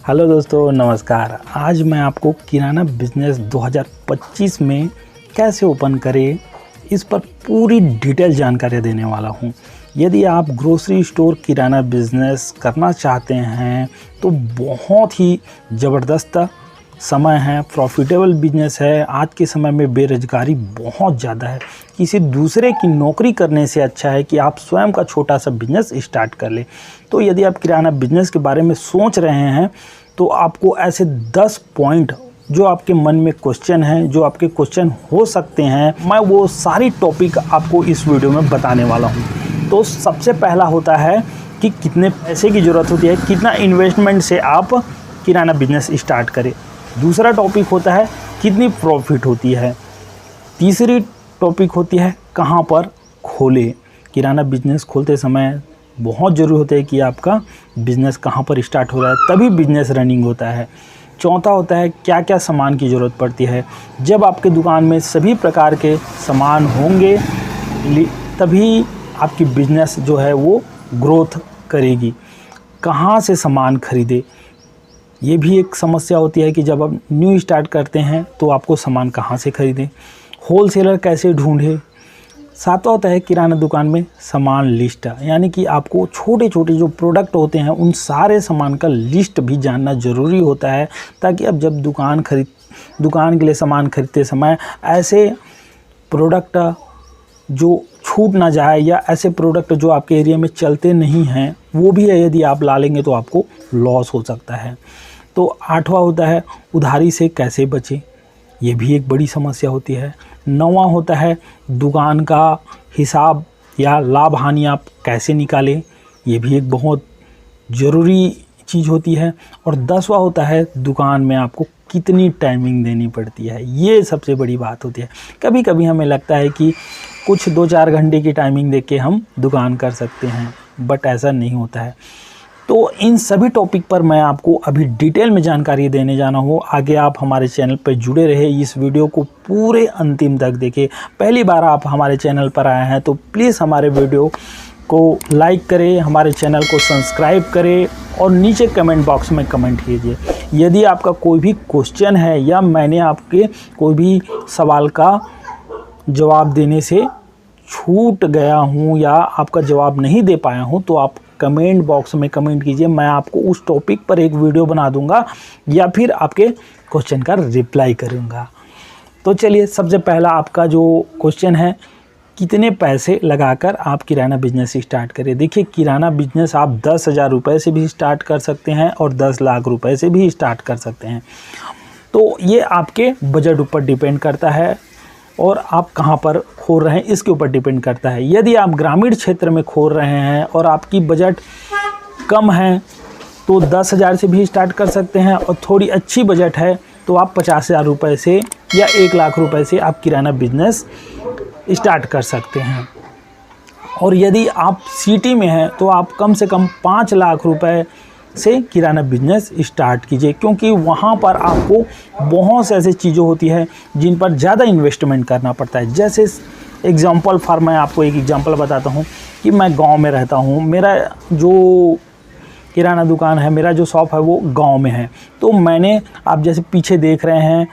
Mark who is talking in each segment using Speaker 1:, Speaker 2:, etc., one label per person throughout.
Speaker 1: Hello दोस्तों, नमस्कार। आज मैं आपको किराना बिजनेस 2025 में कैसे ओपन करें इस पर पूरी डिटेल जानकारी देने वाला हूं। यदि आप ग्रोसरी स्टोर किराना बिजनेस करना चाहते हैं तो बहुत ही ज़बरदस्त समय है, प्रॉफिटेबल बिजनेस है। आज के समय में बेरोजगारी बहुत ज़्यादा है। किसी दूसरे की नौकरी करने से अच्छा है कि आप स्वयं का छोटा सा बिजनेस स्टार्ट कर लें। तो यदि आप किराना बिजनेस के बारे में सोच रहे हैं तो आपको ऐसे 10 पॉइंट जो आपके मन में क्वेश्चन हैं, जो आपके क्वेश्चन हो सकते हैं, मैं वो सारी टॉपिक आपको इस वीडियो में बताने वाला हूँ। तो सबसे पहला होता है कि कितने पैसे की ज़रूरत होती है, कितना इन्वेस्टमेंट से आप किराना बिजनेस स्टार्ट करें। दूसरा टॉपिक होता है कितनी प्रॉफिट होती है। तीसरी टॉपिक होती है कहाँ पर खोलें। किराना बिजनेस खोलते समय बहुत ज़रूरी होता है कि आपका बिज़नेस कहाँ पर स्टार्ट हो रहा है, तभी बिज़नेस रनिंग होता है। चौथा होता है क्या क्या सामान की ज़रूरत पड़ती है। जब आपके दुकान में सभी प्रकार के सामान होंगे तभी आपकी बिज़नेस जो है वो ग्रोथ करेगी। कहाँ से सामान खरीदें, ये भी एक समस्या होती है कि जब आप न्यू स्टार्ट करते हैं तो आपको सामान कहाँ से खरीदें। होलसेलर कैसे ढूंढें। सातवां होता है किराना दुकान में सामान लिस्ट, यानी कि आपको छोटे छोटे जो प्रोडक्ट होते हैं उन सारे सामान का लिस्ट भी जानना ज़रूरी होता है, ताकि अब जब दुकान के लिए सामान खरीदते समय ऐसे प्रोडक्ट जो छूट ना जाए या ऐसे प्रोडक्ट जो आपके एरिया में चलते नहीं हैं वो भी है, यदि आप ला लेंगे तो आपको लॉस हो सकता है। तो आठवां होता है उधारी से कैसे बचें, ये भी एक बड़ी समस्या होती है। नौवां होता है दुकान का हिसाब या लाभ हानि आप कैसे निकालें, ये भी एक बहुत ज़रूरी चीज़ होती है। और 10वां होता है दुकान में आपको कितनी टाइमिंग देनी पड़ती है, ये सबसे बड़ी बात होती है। कभी कभी हमें लगता है कि कुछ 2-4 घंटे की टाइमिंग देके हम दुकान कर सकते हैं, बट ऐसा नहीं होता है। तो इन सभी टॉपिक पर मैं आपको अभी डिटेल में जानकारी देने जाना हूँ। आगे आप हमारे चैनल पर जुड़े रहे, इस वीडियो को पूरे अंतिम तक देखें। पहली बार आप हमारे चैनल पर आए हैं तो प्लीज़ हमारे वीडियो को लाइक करें, हमारे चैनल को सब्सक्राइब करें और नीचे कमेंट बॉक्स में कमेंट कीजिए। यदि आपका कोई भी क्वेश्चन है या मैंने आपके कोई भी सवाल का जवाब देने से छूट गया हूँ या आपका जवाब नहीं दे पाया हूँ तो आप कमेंट बॉक्स में कमेंट कीजिए। मैं आपको उस टॉपिक पर एक वीडियो बना दूंगा या फिर आपके क्वेश्चन का रिप्लाई करूंगा। तो चलिए, सबसे पहला आपका जो क्वेश्चन है, कितने पैसे लगाकर आप किराना बिजनेस स्टार्ट करें। देखिए, किराना बिजनेस आप 10,000 रुपये से भी स्टार्ट कर सकते हैं और 10 लाख रुपए से भी स्टार्ट कर सकते हैं। तो ये आपके बजट ऊपर डिपेंड करता है और आप कहाँ पर खोल रहे हैं इसके ऊपर डिपेंड करता है। यदि आप ग्रामीण क्षेत्र में खोल रहे हैं और आपकी बजट कम है तो 10,000 से भी स्टार्ट कर सकते हैं, और थोड़ी अच्छी बजट है तो आप 50,000 रुपये से या 1 लाख रुपए से आप किराना बिजनेस स्टार्ट कर सकते हैं। और यदि आप सिटी में हैं तो आप कम से कम 5 लाख रुपए से किराना बिजनेस स्टार्ट कीजिए, क्योंकि वहाँ पर आपको बहुत से ऐसी चीज़ें होती है जिन पर ज़्यादा इन्वेस्टमेंट करना पड़ता है। जैसे एग्जांपल फॉर मैं आपको एक एग्जांपल बताता हूँ कि मैं गांव में रहता हूँ, मेरा जो किराना दुकान है, मेरा जो शॉप है वो गांव में है। तो मैंने, आप जैसे पीछे देख रहे हैं,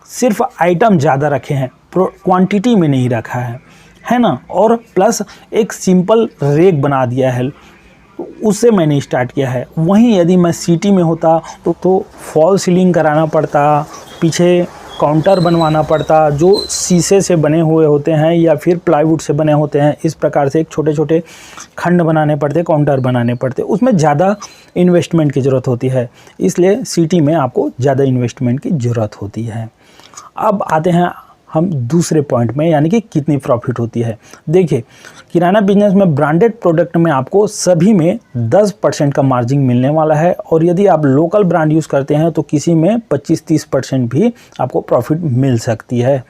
Speaker 1: सिर्फ आइटम ज़्यादा रखे हैं, क्वांटिटी में नहीं रखा है ना। और प्लस एक सिंपल रेक बना दिया है, उससे मैंने स्टार्ट किया है। वहीं यदि मैं सिटी में होता तो फॉल सीलिंग कराना पड़ता, पीछे काउंटर बनवाना पड़ता जो शीशे से बने हुए होते हैं या फिर प्लाईवुड से बने होते हैं। इस प्रकार से एक छोटे छोटे खंड बनाने पड़ते, काउंटर बनाने पड़ते, उसमें ज़्यादा इन्वेस्टमेंट की ज़रूरत होती है। इसलिए सिटी में आपको ज़्यादा इन्वेस्टमेंट की ज़रूरत होती है। अब आते हैं हम दूसरे पॉइंट में, यानी कि कितनी प्रॉफिट होती है। देखिए, किराना बिजनेस में ब्रांडेड प्रोडक्ट में आपको सभी में 10% का मार्जिन मिलने वाला है, और यदि आप लोकल ब्रांड यूज़ करते हैं तो किसी में 25-30% भी आपको प्रॉफिट मिल सकती है।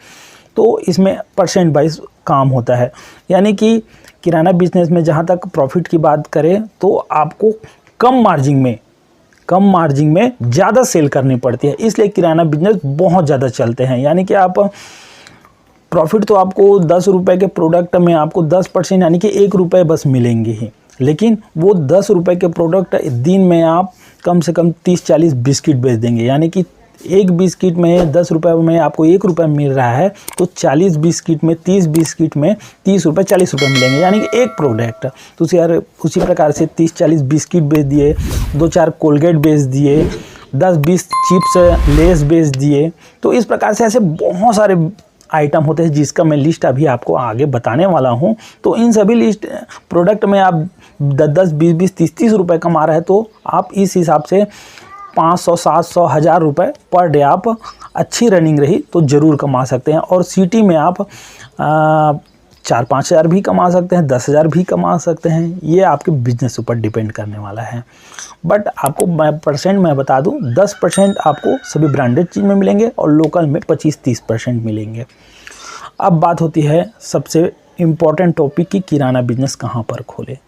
Speaker 1: तो इसमें परसेंट वाइज काम होता है, यानी कि किराना बिजनेस में जहाँ तक प्रॉफिट की बात करें तो आपको कम मार्जिन में ज़्यादा सेल करनी पड़ती है, इसलिए किराना बिजनेस बहुत ज़्यादा चलते हैं। यानी कि आप प्रॉफिट तो आपको 10 रुपये के प्रोडक्ट में आपको 10% यानी कि 1 रुपये बस मिलेंगे ही, लेकिन वो 10 रुपये के प्रोडक्ट दिन में आप कम से कम 30-40 बिस्किट बेच देंगे, यानी कि एक बिस्किट में 10 रुपये में आपको 1 रुपये मिल रहा है, तो 40 बिस्किट में 30 बिस्किट में 30 रुपये 40 रुपये मिलेंगे, यानी कि एक प्रोडक्ट। तो उसी प्रकार से 30-40 बिस्किट बेच दिए, 2-4 कोलगेट बेच दिए, 10-20 चिप्स लेस बेच दिए। तो इस प्रकार से ऐसे बहुत सारे आइटम होते हैं जिसका मैं लिस्ट अभी आपको आगे बताने वाला हूं। तो इन सभी लिस्ट प्रोडक्ट में आप 10-10, 20-20, 30-30 रुपये कमा रहे हैं, तो आप इस हिसाब से 500, 700, 1000 रुपये पर डे आप अच्छी रनिंग रही तो ज़रूर कमा सकते हैं। और सिटी में आप 4-5 हज़ार भी कमा सकते हैं, 10 हज़ार भी कमा सकते हैं। ये आपके बिजनेस ऊपर डिपेंड करने वाला है। बट आपको मैं बता दूं, 10% आपको सभी ब्रांडेड चीज़ में मिलेंगे और लोकल में 25-30% मिलेंगे। अब बात होती है सबसे इम्पॉर्टेंट टॉपिक की, किराना बिजनेस कहाँ पर खोले।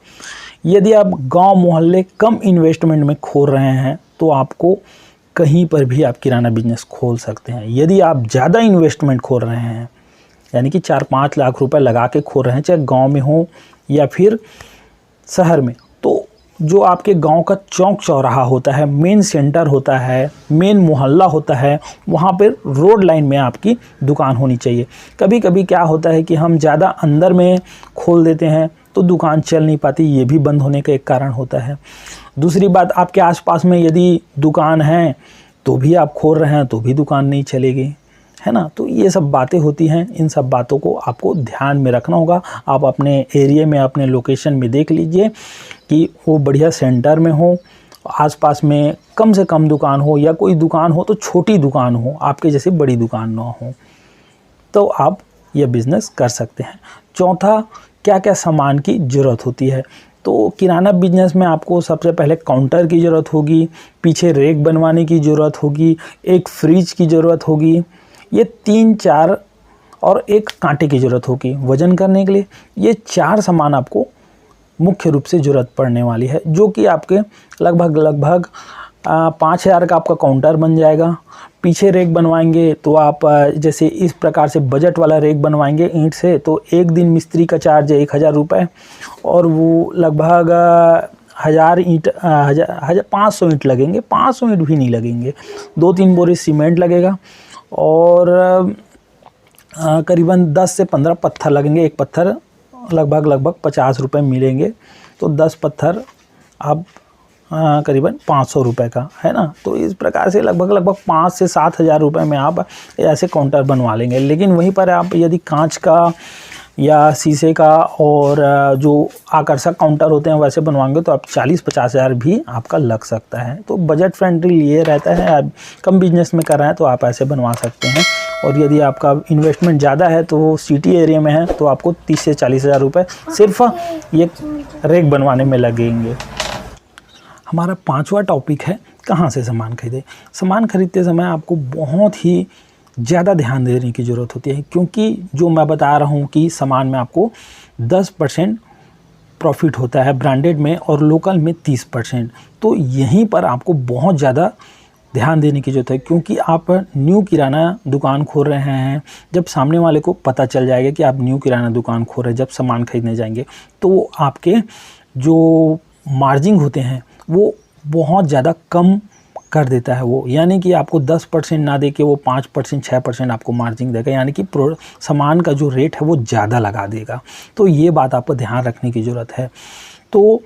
Speaker 1: यदि आप गांव मोहल्ले कम इन्वेस्टमेंट में खोल रहे हैं तो आपको कहीं पर भी आप किराना बिजनेस खोल सकते हैं। यदि आप ज़्यादा इन्वेस्टमेंट खोल रहे हैं, यानी कि 4-5 लाख रुपए लगा के खोल रहे हैं, चाहे गांव में हो या फिर शहर में, तो जो आपके गांव का चौक चौराहा होता है, मेन सेंटर होता है, मेन मोहल्ला होता है, वहाँ पर रोड लाइन में आपकी दुकान होनी चाहिए। कभी कभी क्या होता है कि हम ज़्यादा अंदर में खोल देते हैं तो दुकान चल नहीं पाती, ये भी बंद होने का एक कारण होता है। दूसरी बात, आपके आसपास में यदि दुकान है तो भी आप खोल रहे हैं तो भी दुकान नहीं चलेगी, है ना। तो ये सब बातें होती हैं, इन सब बातों को आपको ध्यान में रखना होगा। आप अपने एरिया में, अपने लोकेशन में देख लीजिए कि वो बढ़िया सेंटर में हो, आसपास में कम से कम दुकान हो, या कोई दुकान हो तो छोटी दुकान हो, आपके जैसे बड़ी दुकान ना हो, तो आप ये बिज़नेस कर सकते हैं। चौथा, क्या क्या सामान की ज़रूरत होती है। तो किराना बिजनेस में आपको सबसे पहले काउंटर की ज़रूरत होगी, पीछे रैक बनवाने की ज़रूरत होगी, एक फ्रिज की ज़रूरत होगी, ये 3-4 और एक कांटे की ज़रूरत होगी वज़न करने के लिए। ये 4 सामान आपको मुख्य रूप से ज़रूरत पड़ने वाली है, जो कि आपके लगभग 5,000 का आपका काउंटर बन जाएगा। पीछे रैक बनवाएंगे तो आप जैसे इस प्रकार से बजट वाला रैक बनवाएंगे ईंट से, तो एक दिन मिस्त्री का चार्ज है 1,000 रुपये, और वो लगभग 1,000 ईंट 500 ईंट लगेंगे, 500 ईंट भी नहीं लगेंगे, 2-3 बोरी सीमेंट लगेगा, और करीबन 10 से 15 पत्थर लगेंगे। एक पत्थर लगभग 50 रुपये मिलेंगे, तो 10 पत्थर आप करीबन 500 रुपये का, है ना। तो इस प्रकार से लगभग 5 से 7 हज़ार रुपये में आप ऐसे काउंटर बनवा लेंगे। लेकिन वहीं पर आप यदि कांच का या शीशे का और जो आकर्षक काउंटर होते हैं वैसे बनवाएंगे तो आप 40-50 हज़ार भी आपका लग सकता है। तो बजट फ्रेंडली ये रहता है, आप कम बिजनेस में कर रहे हैं तो आप ऐसे बनवा सकते हैं। और यदि आपका इन्वेस्टमेंट ज़्यादा है तो वो सिटी एरिया में है तो आपको 30 से 40 हज़ार रुपये सिर्फ ये रैक बनवाने में लगेंगे। हमारा 5वां टॉपिक है, कहाँ से सामान खरीदें। सामान खरीदते समय आपको बहुत ही ज़्यादा ध्यान देने की ज़रूरत होती है, क्योंकि जो मैं बता रहा हूँ कि सामान में आपको 10% प्रॉफिट होता है ब्रांडेड में और लोकल में 30%। तो यहीं पर आपको बहुत ज़्यादा ध्यान देने की ज़रूरत है, क्योंकि आप न्यू किराना दुकान खोल रहे हैं। जब सामने वाले को पता चल जाएगा कि आप न्यू किराना दुकान खोल रहे हैं, जब सामान खरीदने जाएंगे तो आपके जो मार्जिन होते हैं वो बहुत ज़्यादा कम कर देता है वो, यानी कि आपको 10% ना दे के वो 5%, 6% आपको मार्जिन देगा, यानी कि सामान का जो रेट है वो ज़्यादा लगा देगा। तो ये बात आपको ध्यान रखने की ज़रूरत है। तो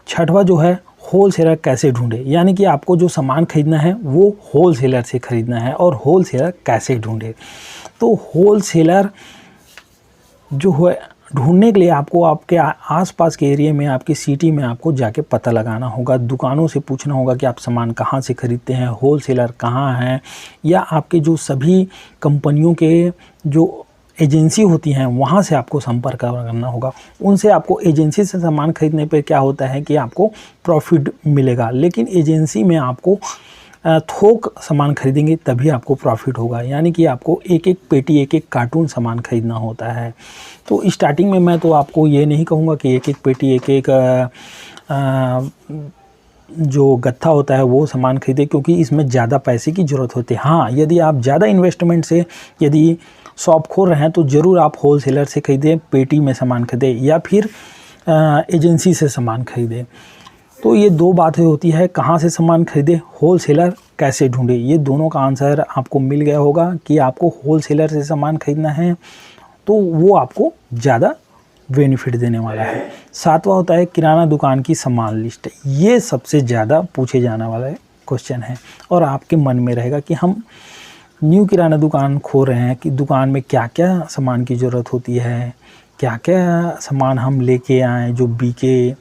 Speaker 1: 6वां जो है, होल सेलर कैसे ढूंढे, यानी कि आपको जो सामान खरीदना है वो होल सेलर से ख़रीदना है, और होल सेलर कैसे ढूंढे। तो होल सेलर जो है ढूंढने के लिए आपको आपके आसपास के एरिया में, आपकी सिटी में आपको जाके पता लगाना होगा, दुकानों से पूछना होगा कि आप सामान कहाँ से ख़रीदते हैं, होल सेलर कहाँ हैं, या आपके जो सभी कंपनियों के जो एजेंसी होती हैं वहाँ से आपको संपर्क करना होगा। उनसे आपको एजेंसी से सामान खरीदने पे क्या होता है कि आपको प्रॉफिट मिलेगा, लेकिन एजेंसी में आपको थोक सामान खरीदेंगे तभी आपको प्रॉफिट होगा, यानी कि आपको एक एक पेटी, एक एक कार्टून सामान खरीदना होता है। तो स्टार्टिंग में मैं तो आपको ये नहीं कहूँगा कि एक एक पेटी, एक एक जो गत्था होता है वो सामान खरीदे, क्योंकि इसमें ज़्यादा पैसे की ज़रूरत होती है। हाँ, यदि आप ज़्यादा इन्वेस्टमेंट से यदि शॉप खोल रहे हैं तो ज़रूर आप होल सेलर से ख़रीदें, पेटी में सामान खरीदें, या फिर एजेंसी से सामान खरीदें। तो ये दो बातें होती है, कहाँ से सामान खरीदे, होलसेलर कैसे ढूंढे। ये दोनों का आंसर आपको मिल गया होगा कि आपको होलसेलर से सामान खरीदना है तो वो आपको ज़्यादा बेनिफिट देने वाला है। सातवां होता है किराना दुकान की सामान लिस्ट। ये सबसे ज़्यादा पूछे जाने वाला क्वेश्चन है और आपके मन में रहेगा कि हम न्यू किराना दुकान खोल रहे हैं कि दुकान में क्या क्या सामान की ज़रूरत होती है, क्या क्या सामान हम लेके आएँ जो बिके।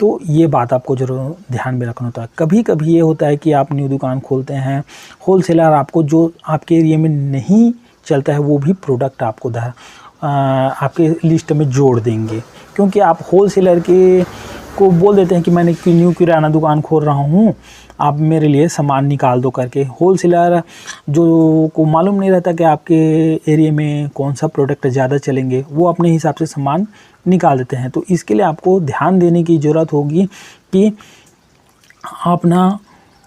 Speaker 1: तो ये बात आपको ज़रूर ध्यान में रखना होता है। कभी कभी ये होता है कि आप न्यू दुकान खोलते हैं, होलसेलर आपको जो आपके एरिया में नहीं चलता है वो भी प्रोडक्ट आपको आपके लिस्ट में जोड़ देंगे, क्योंकि आप होलसेलर को बोल देते हैं कि मैंने न्यू किराना दुकान खोल रहा हूँ, आप मेरे लिए सामान निकाल दो करके। होलसेलर जो को मालूम नहीं रहता कि आपके एरिया में कौन सा प्रोडक्ट ज़्यादा चलेंगे, वो अपने हिसाब से सामान निकाल देते हैं। तो इसके लिए आपको ध्यान देने की ज़रूरत होगी कि अपना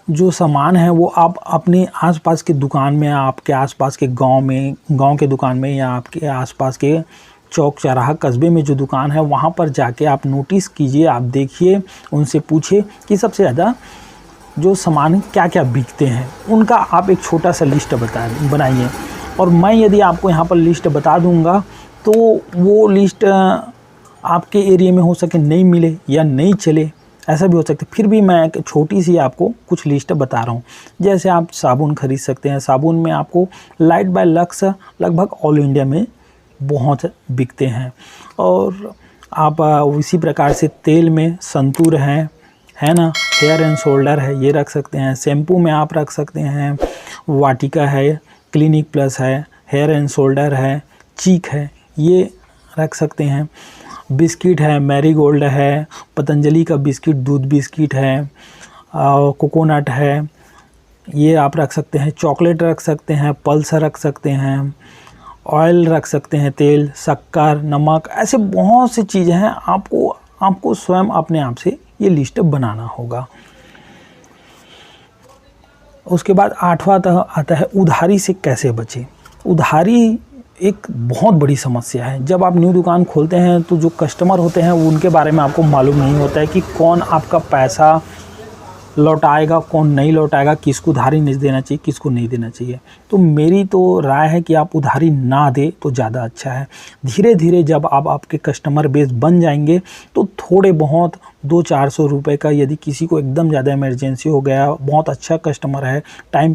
Speaker 1: जो सामान है वो आप अपने आसपास के दुकान में, आपके आसपास के गांव के दुकान में या आपके आसपास के चौक चौराहा कस्बे में जो दुकान है वहाँ पर जाके आप नोटिस कीजिए, आप देखिए, उनसे पूछिए कि सबसे ज़्यादा जो सामान क्या क्या बिकते हैं, उनका आप एक छोटा सा लिस्ट बनाइए। और मैं यदि आपको यहाँ पर लिस्ट बता दूँगा तो वो लिस्ट आपके एरिया में हो सके नहीं मिले या नहीं चले, ऐसा भी हो सकता है। फिर भी मैं एक छोटी सी आपको कुछ लिस्ट बता रहा हूँ। जैसे आप साबुन खरीद सकते हैं, साबुन में आपको लाइट बाय लक्स लगभग ऑल इंडिया में बहुत बिकते हैं। और आप उसी प्रकार से तेल में संतूर है ना, हेयर एंड शोल्डर है, ये रख सकते हैं। शैम्पू में आप रख सकते हैं वाटिका है, क्लिनिक प्लस है, हेयर एंड शोल्डर है, चीक है, ये रख सकते हैं। बिस्किट है, मैरीगोल्ड है, पतंजलि का बिस्किट, दूध बिस्किट है, कोकोनट है, ये आप रख सकते हैं। चॉकलेट रख सकते हैं, पल्स रख सकते हैं, ऑयल रख सकते हैं, तेल, शक्कर, नमक, ऐसे बहुत सी चीज़ें हैं। आपको स्वयं अपने आप से ये लिस्ट बनाना होगा। उसके बाद आठवां आता है उधारी से कैसे बचें। उधारी एक बहुत बड़ी समस्या है। जब आप न्यू दुकान खोलते हैं तो जो कस्टमर होते हैं उनके बारे में आपको मालूम नहीं होता है कि कौन आपका पैसा लौटाएगा, कौन नहीं लौटाएगा, किसको उधारी नहीं देना चाहिए, किसको नहीं देना चाहिए। तो मेरी तो राय है कि आप उधारी ना दें तो ज़्यादा अच्छा है। धीरे धीरे जब आप आपके कस्टमर बेस बन जाएंगे तो थोड़े बहुत 200-400 रुपये का, यदि किसी को एकदम ज़्यादा इमरजेंसी हो गया, बहुत अच्छा कस्टमर है, टाइम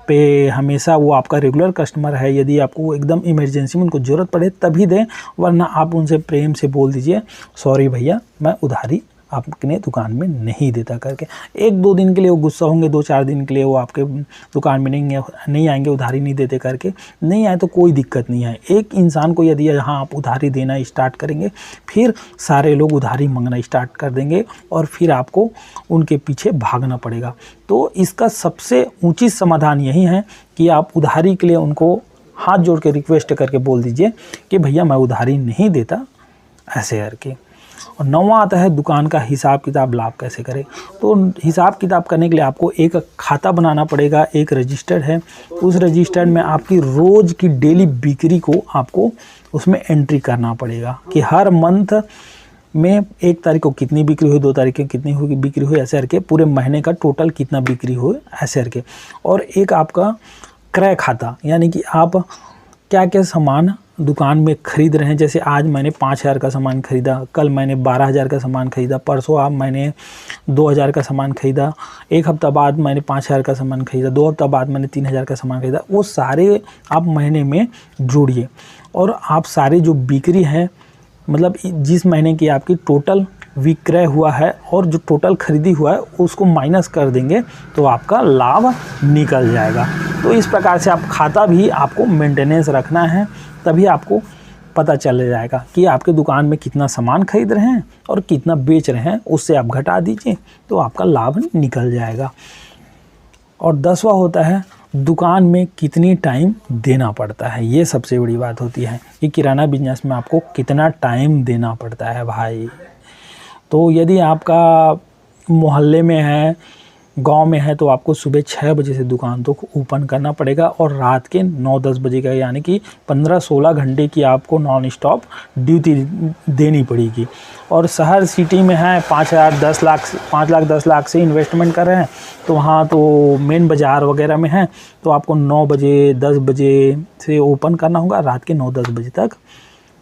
Speaker 1: पे हमेशा वो आपका रेगुलर कस्टमर है, यदि आपको एकदम इमरजेंसी में उनको ज़रूरत पड़े तभी दें, वरना आप उनसे प्रेम से बोल दीजिए सॉरी भैया मैं उधारी आपने दुकान में नहीं देता करके। 1-2 दिन के लिए वो गुस्सा होंगे, 2-4 दिन के लिए वो आपके दुकान में नहीं आएंगे उधारी नहीं देते करके। नहीं आए तो कोई दिक्कत नहीं है। एक इंसान को यदि यहाँ आप उधारी देना स्टार्ट करेंगे फिर सारे लोग उधारी मांगना स्टार्ट कर देंगे और फिर आपको उनके पीछे भागना पड़ेगा। तो इसका सबसे उचित समाधान यही है कि आप उधारी के लिए उनको हाथ जोड़ के रिक्वेस्ट करके बोल दीजिए कि भैया मैं उधारी नहीं देता, ऐसे करके। और 9वां आता है दुकान का हिसाब किताब लाभ कैसे करें। तो हिसाब किताब करने के लिए आपको एक खाता बनाना पड़ेगा, एक रजिस्टर है, उस रजिस्टर में आपकी रोज़ की डेली बिक्री को आपको उसमें एंट्री करना पड़ेगा कि हर मंथ में 1 तारीख को कितनी बिक्री हुई, 2 तारीख को कितनी हुई बिक्री हुई, ऐसे करके पूरे महीने का टोटल कितना बिक्री हुई, ऐसे करके। और एक आपका क्रय खाता, यानी कि आप क्या क्या सामान दुकान में ख़रीद रहे हैं। जैसे आज मैंने 5,000 का सामान ख़रीदा, कल मैंने 12,000 का सामान ख़रीदा, परसों आप मैंने 2,000 का सामान ख़रीदा, 1 हफ़्ता बाद मैंने 5,000 का सामान ख़रीदा, 2 हफ़्ता बाद मैंने 3,000 का सामान ख़रीदा। वो सारे आप महीने में जोड़िए और आप सारे जो बिक्री है, मतलब जिस महीने की आपकी टोटल विक्रय हुआ है और जो टोटल खरीदी हुआ है उसको माइनस कर देंगे तो आपका लाभ निकल जाएगा। तो इस प्रकार से आप खाता भी आपको मेंटेनेंस रखना है, तभी आपको पता चल जाएगा कि आपके दुकान में कितना सामान खरीद रहे हैं और कितना बेच रहे हैं, उससे आप घटा दीजिए तो आपका लाभ निकल जाएगा। और 10वां होता है दुकान में कितनी टाइम देना पड़ता है। ये सबसे बड़ी बात होती है कि किराना बिजनेस में आपको कितना टाइम देना पड़ता है भाई। तो यदि आपका मोहल्ले में है गांव में है तो आपको सुबह 6 बजे से दुकान तो ओपन करना पड़ेगा और रात के 9-10 बजे का, यानी कि 15-16 घंटे की आपको नॉन स्टॉप ड्यूटी देनी पड़ेगी। और शहर सिटी में है 5 लाख 10 लाख से इन्वेस्टमेंट कर रहे हैं, तो वहाँ तो मेन बाज़ार वगैरह में है तो आपको 9 बजे 10 बजे से ओपन करना होगा, रात के 9-10 बजे तक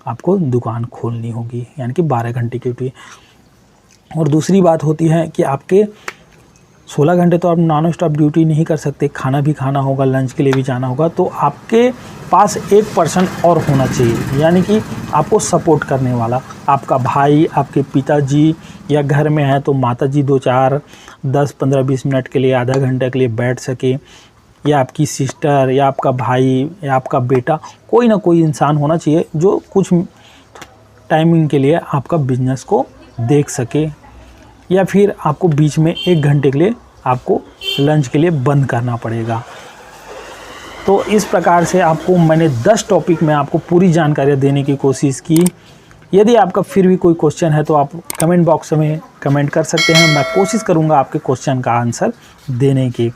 Speaker 1: आपको दुकान खोलनी होगी, यानी कि 12 घंटे की ड्यूटी। और दूसरी बात होती है कि आपके 16 घंटे तो आप नॉन स्टॉप ड्यूटी नहीं कर सकते, खाना भी खाना होगा, लंच के लिए भी जाना होगा, तो आपके पास एक पर्सन और होना चाहिए, यानी कि आपको सपोर्ट करने वाला, आपका भाई, आपके पिताजी, या घर में है तो माताजी 2-4 10-15-20 मिनट के लिए, आधा घंटे के लिए बैठ सके, या आपकी सिस्टर, या आपका भाई, या आपका बेटा, कोई ना कोई इंसान होना चाहिए जो कुछ टाइमिंग के लिए आपका बिजनेस को देख सके, या फिर आपको बीच में 1 घंटे के लिए आपको लंच के लिए बंद करना पड़ेगा। तो इस प्रकार से आपको मैंने 10 टॉपिक में आपको पूरी जानकारियाँ देने की कोशिश की। यदि आपका फिर भी कोई क्वेश्चन है तो आप कमेंट बॉक्स में कमेंट कर सकते हैं, मैं कोशिश करूँगा आपके क्वेश्चन का आंसर देने की।